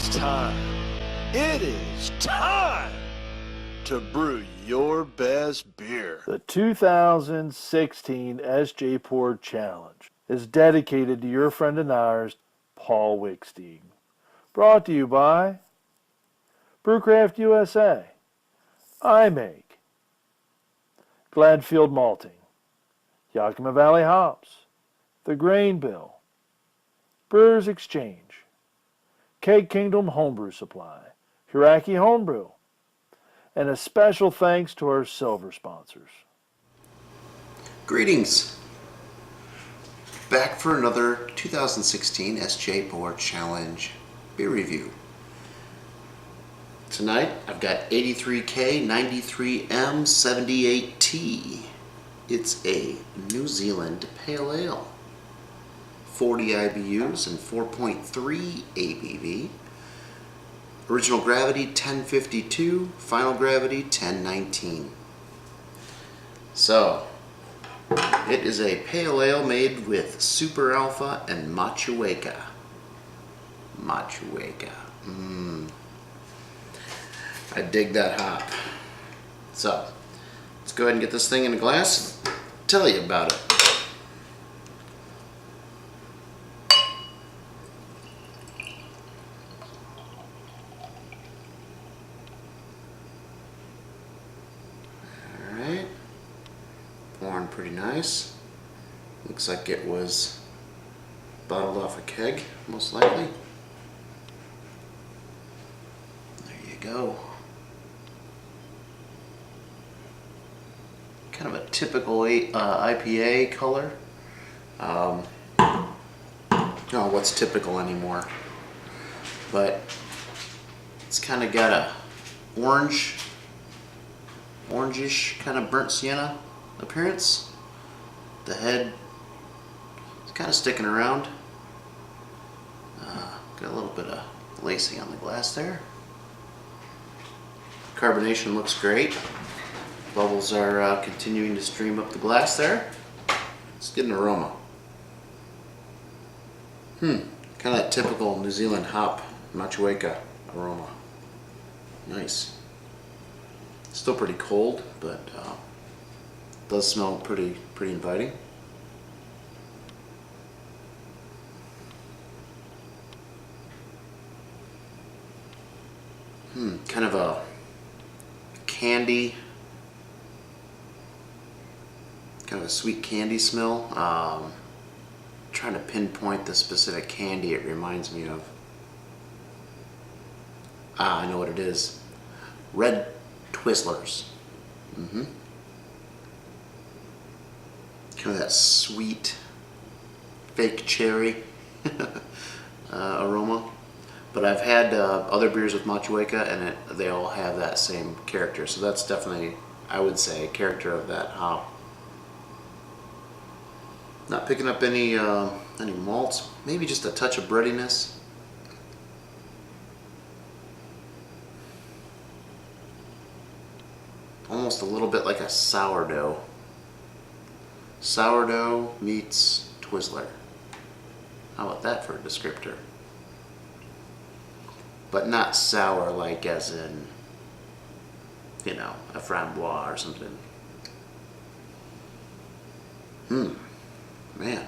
It's time. It is time to brew your best beer. The 2016 SJPorr Challenge is dedicated to your friend and ours, Paul Wickstein. Brought to you by Brewcraft USA, iMake, Gladfield Malting, Yakima Valley Hops, The Grain Bill, Brewers Exchange, Keg Kingdom Homebrew Supply, Hiraki Homebrew, and a special thanks to our silver sponsors. Greetings! Back for another 2016 SJPorr Challenge beer review. Tonight I've got 83K-93M-78T. It's a New Zealand Pale Ale. 40 IBUs and 4.3 ABV. Original gravity 1052, final gravity 1019. So, it is a pale ale made with Super Alpha and Machueca. I dig that hop. So, let's go ahead and get this thing in a glass and tell you about it. Alright, pouring pretty nice. Looks like it was bottled off a keg, most likely. There you go. Kind of a typical IPA color. I don't know what's typical anymore, but it's kind of got a orangish kind of burnt sienna appearance. The head is kind of sticking around. Got a little bit of lacing on the glass there. Carbonation looks great. Bubbles are continuing to stream up the glass there. Let's get an aroma. Kind of that typical New Zealand hop Machueca aroma. Nice. Still pretty cold, but does smell pretty inviting. Kind of a candy, kind of a sweet candy smell. Trying to pinpoint the specific candy it reminds me of. I know what it is. Red Twizzlers. Kind of that sweet fake cherry aroma. But I've had other beers with Machueca and they all have that same character. So that's definitely, I would say, a character of that hop. Not picking up any malts, maybe just a touch of breadiness. Almost a little bit like a sourdough. Sourdough meets Twizzler. How about that for a descriptor? But not sour like as in, you know, a framboise or something. Man.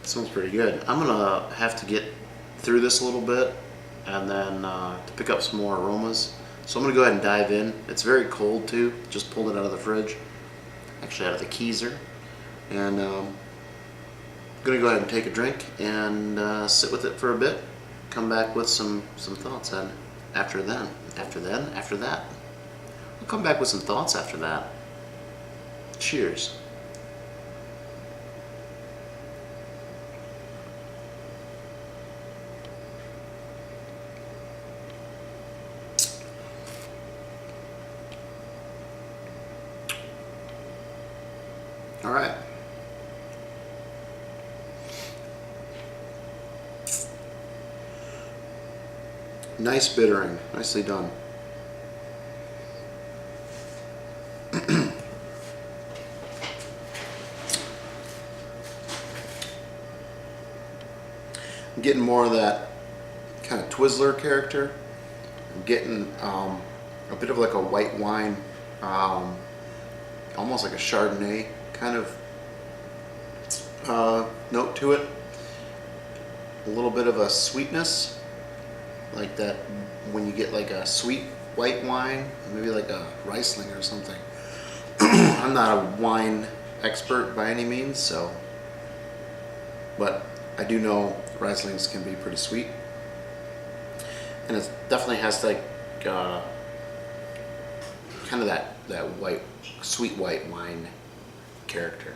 Smells pretty good. I'm gonna have to get through this a little bit and then to pick up some more aromas. So I'm gonna go ahead and dive in. It's very cold too. Just pulled it out of the fridge. Actually out of the keezer. And I'm gonna go ahead and take a drink and sit with it for a bit. Come back with some thoughts and after that. We'll come back with some thoughts after that. Cheers. All right. Nice bittering, nicely done. I'm getting more of that kind of Twizzler character. I'm getting a bit of like a white wine, almost like a Chardonnay kind of note to it. A little bit of a sweetness, like that when you get like a sweet white wine, maybe like a Riesling or something. I'm not a wine expert by any means, so, but I do know Rieslings can be pretty sweet, and it definitely has like kind of that white, sweet white wine character.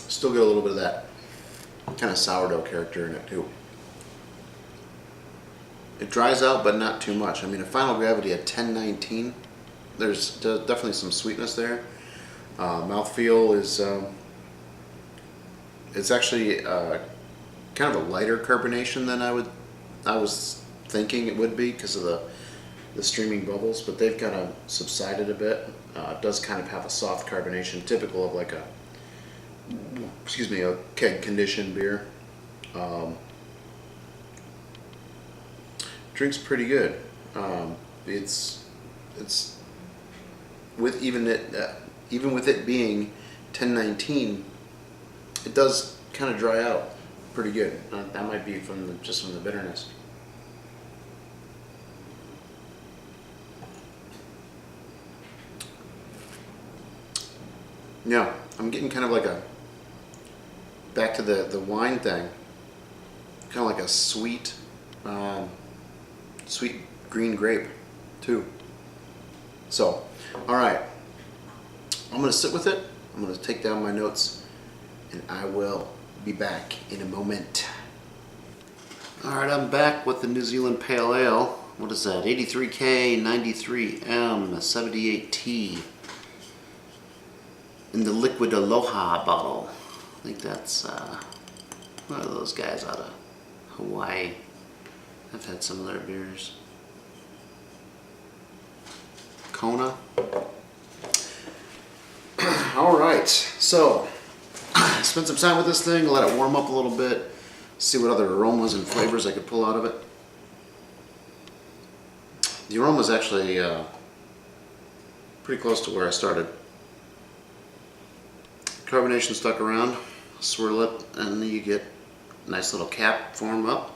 Still get a little bit of that kind of sourdough character in it too. It dries out, but not too much. I mean, a final gravity at 1019, there's definitely some sweetness there. Mouthfeel is it's actually kind of a lighter carbonation than I was thinking it would be because of the streaming bubbles, but they've kind of subsided a bit. It does kind of have a soft carbonation, typical of like a keg conditioned beer. Drink's pretty good. It's with even with it being 1019, it does kind of dry out pretty good. That might be just from the bitterness. Yeah, I'm getting kind of like back to the wine thing, kind of like a sweet green grape too. So, all right, I'm gonna sit with it. I'm gonna take down my notes, and I will be back in a moment. All right, I'm back with the New Zealand Pale Ale. What is that? 83K-93M-78T in the Liquid Aloha bottle. I think that's one of those guys out of Hawaii. I've had some of their beers. Kona. All right, so spend some time with this thing, let it warm up a little bit, see what other aromas and flavors I could pull out of it. The aroma is actually pretty close to where I started. Carbonation stuck around, swirl it, and then you get a nice little cap form up.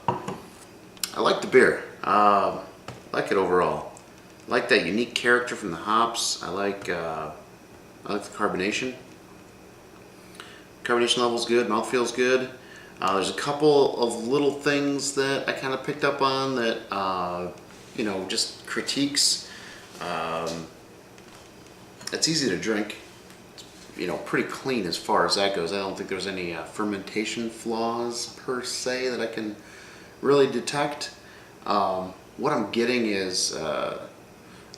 I like the beer. I like it overall. I like that unique character from the hops. I like the carbonation. Carbonation level's good, mouth feels good. There's a couple of little things that I kind of picked up on that, you know, just critiques. It's easy to drink. It's, you know, pretty clean as far as that goes. I don't think there's any fermentation flaws per se that I can really detect. What I'm getting is a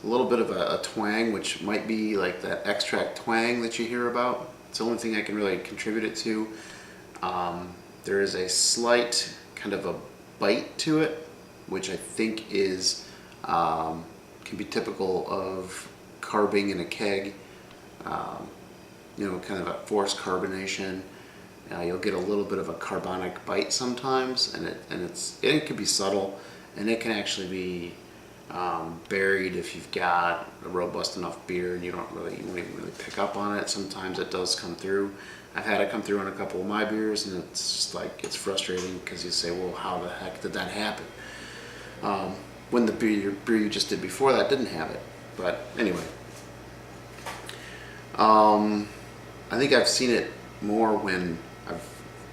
little bit of a twang, which might be like that extract twang that you hear about. It's the only thing I can really contribute it to. There is a slight kind of a bite to it, which I think is can be typical of carbing in a keg. You know, kind of a forced carbonation. You'll get a little bit of a carbonic bite sometimes, and it can be subtle, and it can actually be buried if you've got a robust enough beer and you won't even really pick up on it. Sometimes it does come through. I've had it come through on a couple of my beers, and it's just like, it's frustrating because you say, well, how the heck did that happen? When the beer you just did before that didn't have it. But anyway, I think I've seen it more when I've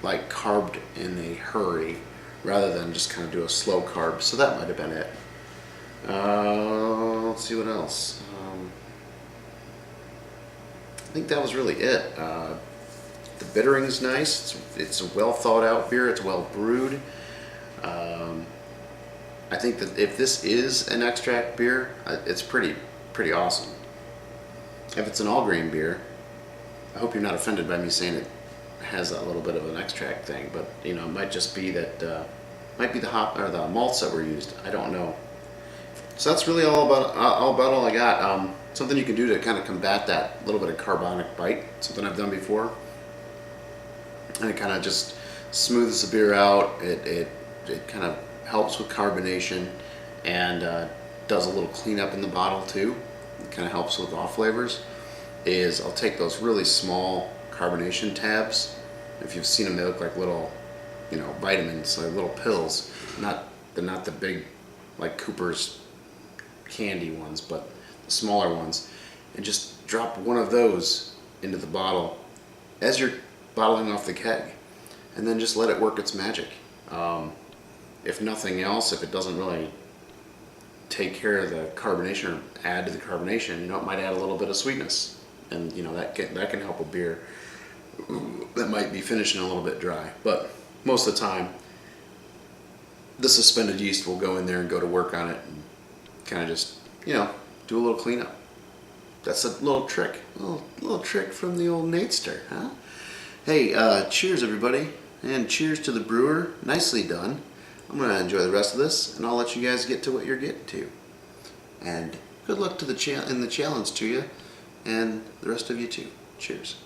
like carbed in a hurry rather than just kind of do a slow carb. So that might have been it. Let's see what else. I think that was really it. The bittering is nice. It's a well thought out beer. It's well brewed. I think that if this is an extract beer, it's pretty awesome. If it's an all grain beer, I hope you're not offended by me saying it has that little bit of an extract thing, but you know, it might just be that might be the hop or the malts that were used. I don't know. So that's really all about all I got. Something you can do to kind of combat that little bit of carbonic bite. Something I've done before, and it kind of just smooths the beer out. It kind of helps with carbonation and does a little cleanup in the bottle too. It kind of helps with off flavors. Is I'll take those really small carbonation tabs. If you've seen them, they look like little, vitamins, like little pills. They're not the big, like Cooper's candy ones, but the smaller ones, and just drop one of those into the bottle as you're bottling off the keg, and then just let it work its magic. If nothing else, if it doesn't really take care of the carbonation or add to the carbonation, it might add a little bit of sweetness, and that can help a beer that might be finishing a little bit dry. But most of the time, the suspended yeast will go in there and go to work on it and kind of just, do a little cleanup. That's a little trick. A little trick from the old Natester, huh? Hey, cheers everybody, and cheers to the brewer. Nicely done. I'm going to enjoy the rest of this, and I'll let you guys get to what you're getting to. And good luck to in the challenge to you, and the rest of you too. Cheers.